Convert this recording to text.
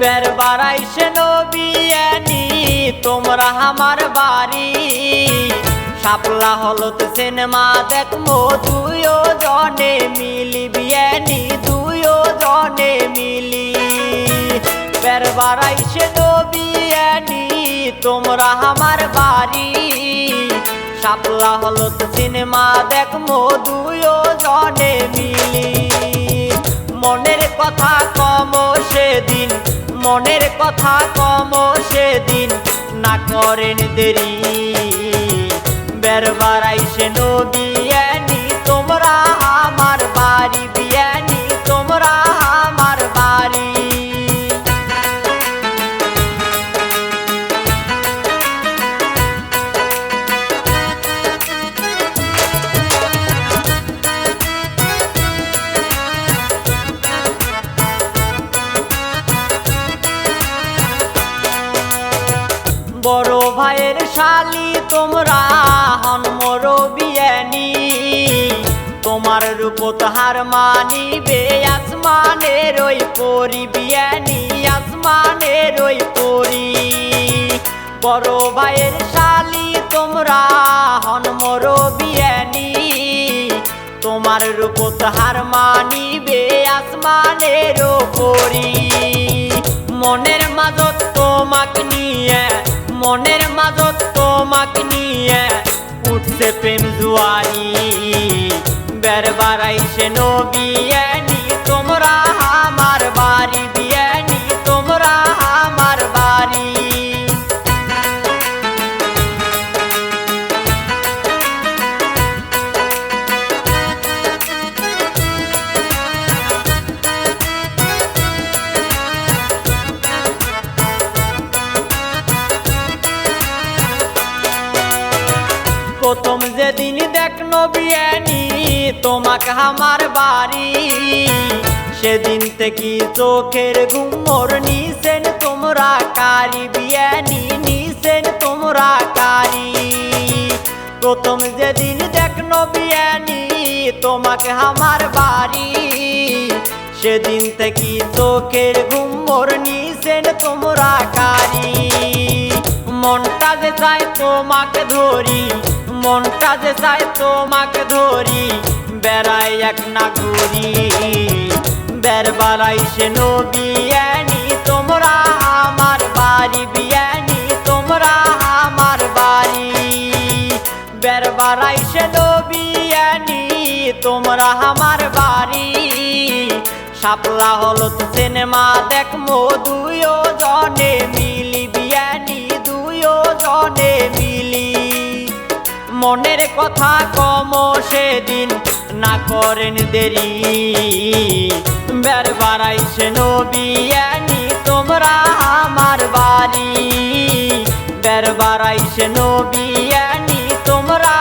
বের বাড়াইছে নবিয়ানি তোমরা আমার বাড়ি শাপলা হলত সিনেমা দেখমো দুইও জনে মিলি বিয়ানি দুইও জনে মিলি বের বাড়াইছে নবিয়ানি তোমরা আমার বাড়ি শাপলা হলত সিনেমা দেখমো দুইও জনে মিলি মনের কথা কম সেদিন মনের কথা কম সেদিন না করেন দেরি বের বাড়াইছে নবিয়ানি তোমরা আমার বাড়ি বিয়ানি তোমরা আমার বাড়ি বড় ভাইয়ের শালি তোমরা হন মোর বিয়ানি তোমার রূপ তাহার মানিবে আসমানের ওই পরি বিয়ানি আসমানের ওই পরি বড় ভাইয়ের শালি তোমরা হন মোর বিয়ানি তোমার রূপ তাহার মানিবে আসমানের পরি মনের মাঝত তোমাক নিয়ে মনের মাঝত তোমাক নিয়ে উঠছে প্রেম জুয়ারি বের বাড়াইছে নবিয়ানি তোমরা আমার বাড়ি বিয়ানি তোমরা আমার বাড়ি প্রথম যেদিন দেখ নবিয়ানি তোমাকে আমার বাড়ি সেদিন থেকে চোখের ঘুম মোর নিছেন তোমরা কারি বিয়ানি নিছেন তোমরা কারি প্রথম যেদিন দেখ নবিয়ানি তোমাকে আমার বাড়ি সেদিন থেকে চোখের ঘুম মোর নিছেন তোমরা কারি মনটা যে চায় তোমাকে ধরি মনটা যে চায় তোমাকে ধরি বেড়াই এক না ঘুরি বের বাড়াইছে নবিয়ানি তোমরা আমার বাড়ি বিয়ানি তোমরা আমার বাড়ি বের বাড়াইছে নবিয়ানি তোমরা আমার বাড়ি শাপলা হলত সিনেমা দেখমো দুইও জনে মিলি বিয়ানি দুইও জনে মিলি মনের কথা কম সেদিন না করেন দেরি বের বাড়াইছে নবিয়ানি তোমরা আমার বাড়ি বের বাড়াইছে নবিয়ানি তোমরা